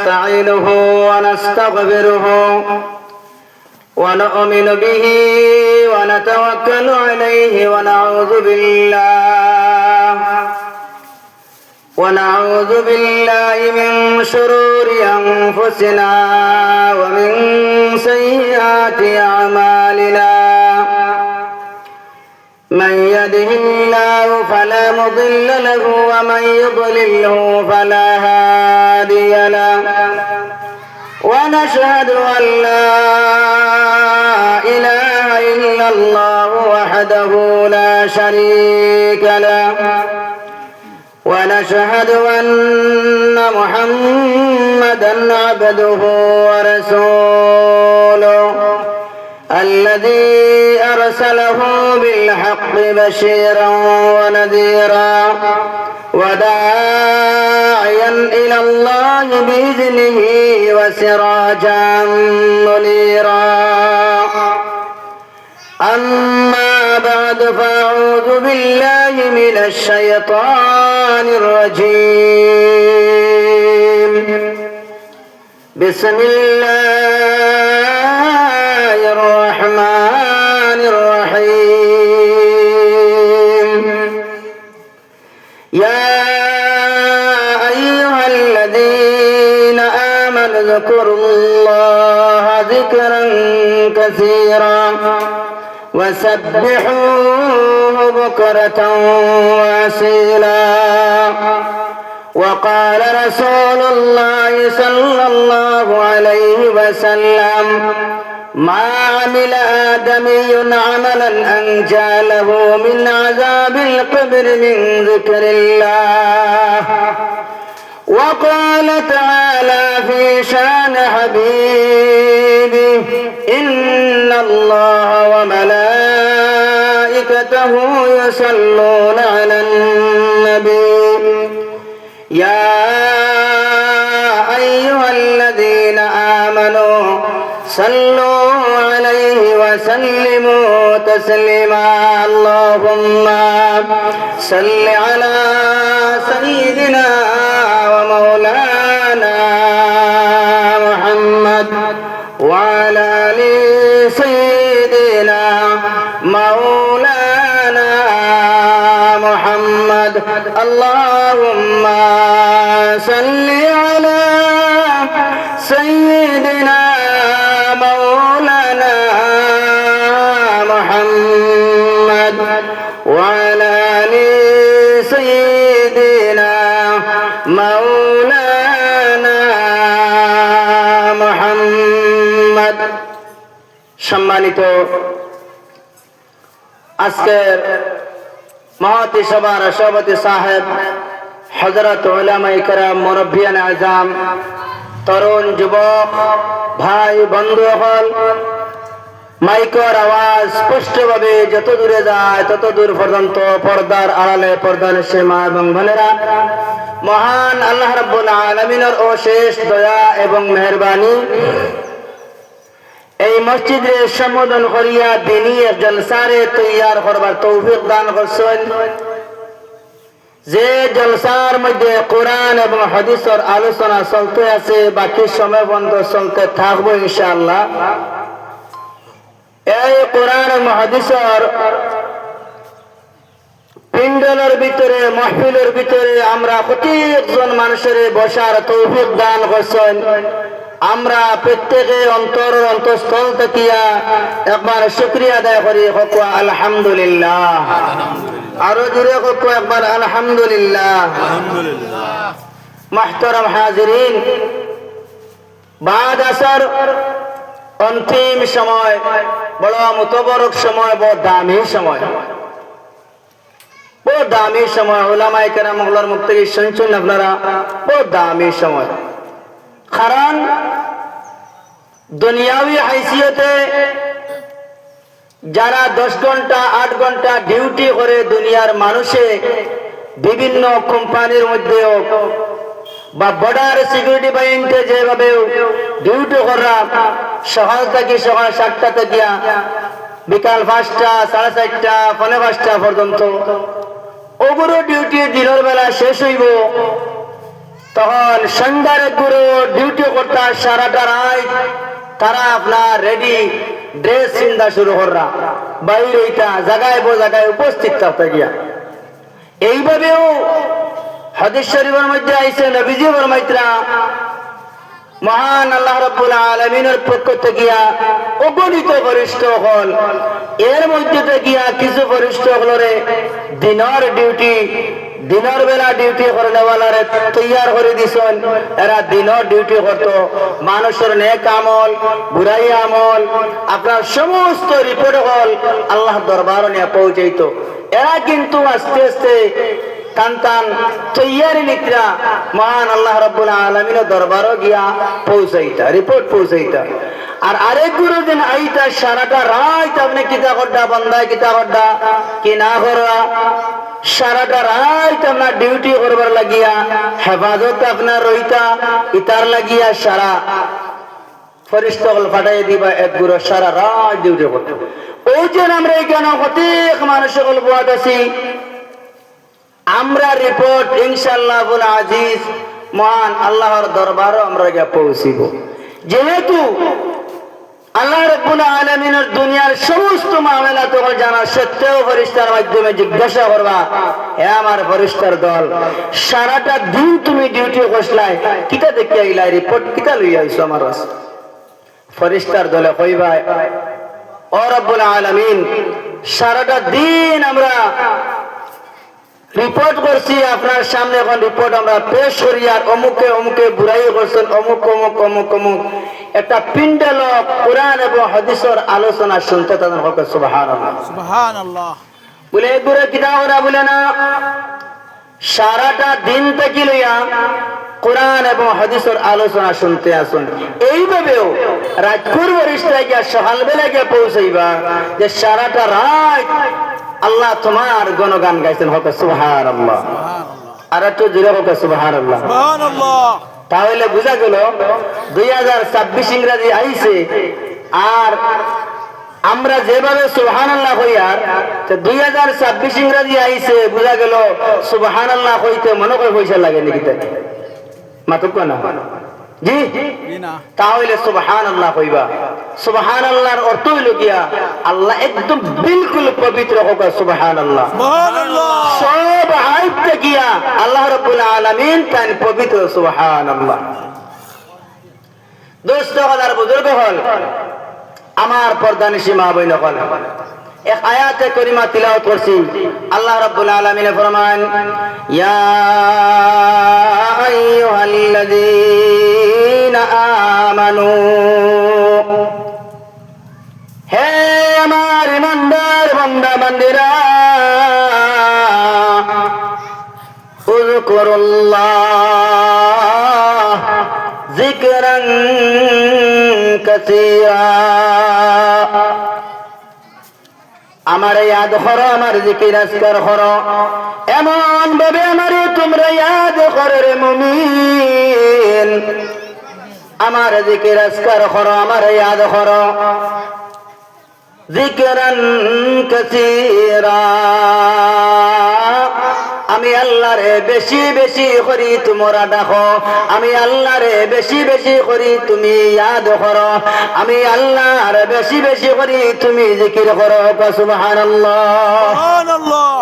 ونستعينه ونستغفره ونؤمن به ونتوكل عليه ونعوذ بالله من شرور أنفسنا ومن سيئات أعمالنا من يهده الله فلا مضل له ومن يضلله فلا هادي له ونشهد أن لا إله إلا الله وحده لا شريك له ونشهد أن محمدا عبده ورسوله الذي أرسله بالحق بشيرا ونذيرا وداعيا إلى الله بإذنه وسراجا منيرا أما بعد فأعوذ بالله من الشيطان الرجيم بسم الله الرحمن الرحيم يا أيها الذين آمنوا اذكروا الله ذكرا كثيرا وسبحوه بكرة وأصيلا وقال رسول الله صلى الله عليه وسلم ما عمل آدمي عملا أنجى له من عذاب القبر من ذكر الله وقال تعالى في شان حبيبه إن الله وملائكته يصلون على النبي يا أيها الذين آمنوا صلوا عليه وسلموا تسليما اللهم صل على سيدنا ومولانا محمد وعلى آل سيدنا مولانا محمد اللهم صل على سيدنا مولانا محمد وعلى آل سيدنا مولانا محمد সম্মানিত আজকের মহতি সভার সভাপতি সাহেব হযরত উলামায়ে কেরাম মুরব্বিয়ান আযম তরুণ যুবক ভাই বন্ধুগণ মাইকের আওয়াজ স্পষ্টভাবে যত দূরে যায় তত দূর পর্যন্ত পর্দার আড়ালে পর্দার সীমা এবং বোনেরা মহান আল্লাহ রাব্বুল আলামিনের অশেষ দয়া এবং মেহেরবানি এই মসজিদে সম্বোধন করিয়া দিনী জলসারে তৈয়ার করবার তৌফিক দান করছেন যে জলসার মধ্যে কোরআন এবং হাদিসের আলোচনা চলতে আছে বাকি সময় পর্যন্ত চলতে থাকবো ইনশাআল্লাহ এই কোরআন এবং হাদিসের পিন্ডলের ভিতরে মাহফিলের ভিতরে আমরা প্রত্যেকজন মানুষের বসার তৌফিক দান করছেন আমরা প্রত্যেকে অন্তঃস্থল থেকে একবার শুকরিয়া আদায় করি হোক আলহামদুলিল্লাহ আরো জোরে হোক একবার আলহামদুলিল্লাহ মুহতারাম হাজিরিন বাদ আসর অন্তিম সময় বড় মুতবরক সময় বড় দামি সময় বড় দামি সময় উলামায়ে কেরাম মহলার মুখ থেকে শুনছেন আপনারা বড় দামি সময় কারণ দুনিয়াবি হাইসিয়তে যারা 10 ঘন্টা 8 ঘন্টা ডিউটি করে দুনিয়ার মানুষে বিভিন্ন কোম্পানির মধ্যেও বা বর্ডার সিকিউরিটি বাহিনীতে যেভাবে ডিউটি করা সকাল থেকে সকাল 7টা থেকে বিকাল 5টা 4:30 5:45 পর্যন্ত ওগুলো ডিউটি দিনের বেলা শেষ হইব তখন সন্ধ্যার গুরু ডিউটি করতে সারাটা রাত তারা আপনার রেডি ড্রেস চিন্তা শুরু কররা বাইর হইতা জায়গায় জায়গায় উপস্থিত থাকতে গিয়া। এইভাবেও হাদিস শরীফের মধ্যে আইছে নবীজি ফরমাইতরা মহান আল্লাহ রাব্বুল আলামিনের পক্ষ থেকে অগণিত ফেরেশতা হল, এর মধ্যে থেকে কিছু ফেরেশতা হলরে দিনের বেলা ডিউটি করনেওয়ালারে তৈয়ার করে দিছেন। এরা দিনের ডিউটি করত, মানুষের নেক আমল বুরাই আমল আপনার সমস্ত রিপোর্ট হল আল্লাহ দরবার নিয়ে পৌঁছাইতো। এরা কিন্তু আস্তে আস্তে টান তৈয়ারি নিকরা মহান আল্লাহ রাব্বুল আলামিনের দরবারও গিয়া পৌঁছাইতা, রিপোর্ট পৌঁছাইতা। আর আরেক গুরু দিন আইতা সারাটা রাত আপনি কিতা করডা বান্দায় কিতা করডা কি না করা, সারাটা রাত আপনার ডিউটি করবার লাগিয়া হেফাজত আপনার রইতা, ইতার লাগিয়া সারা ফেরেশতা হল ফাটাই দিবা এক গুরু সারা রাত ডিউটি করতে। ওই যে আমরা এখানে প্রত্যেক মানুষের হল বাদ আছি, আমরা রিপোর্ট ইনশাআল্লাহ আবুল আজিজ মহান আল্লাহর দরবারও আমরা গিয়ে পৌঁছিব। যেহেতু আল্লাহ রাব্বুল আলামিনের দুনিয়ার সমস্ত মামলা তোমার জানা সত্ত্বেও ফেরেশতার মাধ্যমে জিজ্ঞাসা করবা, হে আমার ফেরেশতার দল, সারাটা দিন তুমি ডিউটি করছলাই, কিটা দেখে আইলা, রিপোর্ট কিটা লইয়া আইছো আমার কাছে? ফেরেশতার দলে কইবা, ও রাব্বুল আলামিন, সারাটা দিন আমরা রিপোর্ট করছি আপনার সামনে, এখন রিপোর্ট আমরা পেশ করি, আর অমুকে অমুকে বুড়াই করছেন, অমুক অমুক অমুক অমুক একটা পিন্ডে লোক কোরআন এবং হাদিসের আলোচনা শুনতে তাদের হকে সুবহানাল্লাহ সুবহানাল্লাহ বলে এগুলো কিনা ওরা বলে না, সারাটা দিন থেকে লইয়া কোরআন এবং হাদিসের আলোচনা শুনতে আসুন। এইভাবেও রাজপুর বরিষ্ঠায় গিয়া সকালবেলা গিয়ে পৌঁছাইবা যে সারাটা রাত আল্লাহ তোমার গণগান গাইছেন, হকে সুবহানাল্লাহ। আর একটু জোরে হকে সুবহানাল্লাহ সুবহানাল্লাহ। তাহলে বুঝা গেল 2026 ইংরেজি আইছে, আর আমরা যেভাবে সুবহানাল্লাহ কই, আর 2026 ইংরেজি আইছে, বুঝা গেল সুবহানাল্লাহ কইতে মনে করে পয়সা লাগে নাকি? তাই মাতুক না জি, তাহলে সুবহানাল্লাহ কইবা। সুবহানাল্লাহর অর্থ হইল গিয়া আল্লাহ একদম বিলকুল পবিত্র হোক, সুবহানাল্লাহ সুবহানাল্লাহ। সব আইব গিয়া আল্লাহ রাব্বুল আলামিন তান পবিত্র, সুবহানাল্লাহ। দোস্ত হল আর বুজুর্গ হল, আমার পর্দানিশী মা বোন হল, এক আয়াতে করিমা তিলাওয়াত করছি। আল্লাহ রাব্বুল আলামিন ফরমান, ইয়া আইয়ুহাল্লাযীনা আমানু, হে আমার ইমানদার বান্দা বান্দিরা, উযকুরুল্লাহ যিকরান কাসীরা, আমার ইয়াদ করো, আমার জিকির আজকার করো, এমন ভাবে আমার তোমরা ইয়াদ করো রে মুমিন, আমার জিকির আজকার করো, আমার ইয়াদ করো, যিকরান কাসীরা, আমি আল্লাহরে বেশি বেশি করি তোমরা ডাকো, আমি আল্লাহরে বেশি বেশি করি তুমি ইয়াদ করো, আমি আল্লাহর বেশি বেশি করি তুমি জিকির করো, সুবহানাল্লাহ সুবহানাল্লাহ।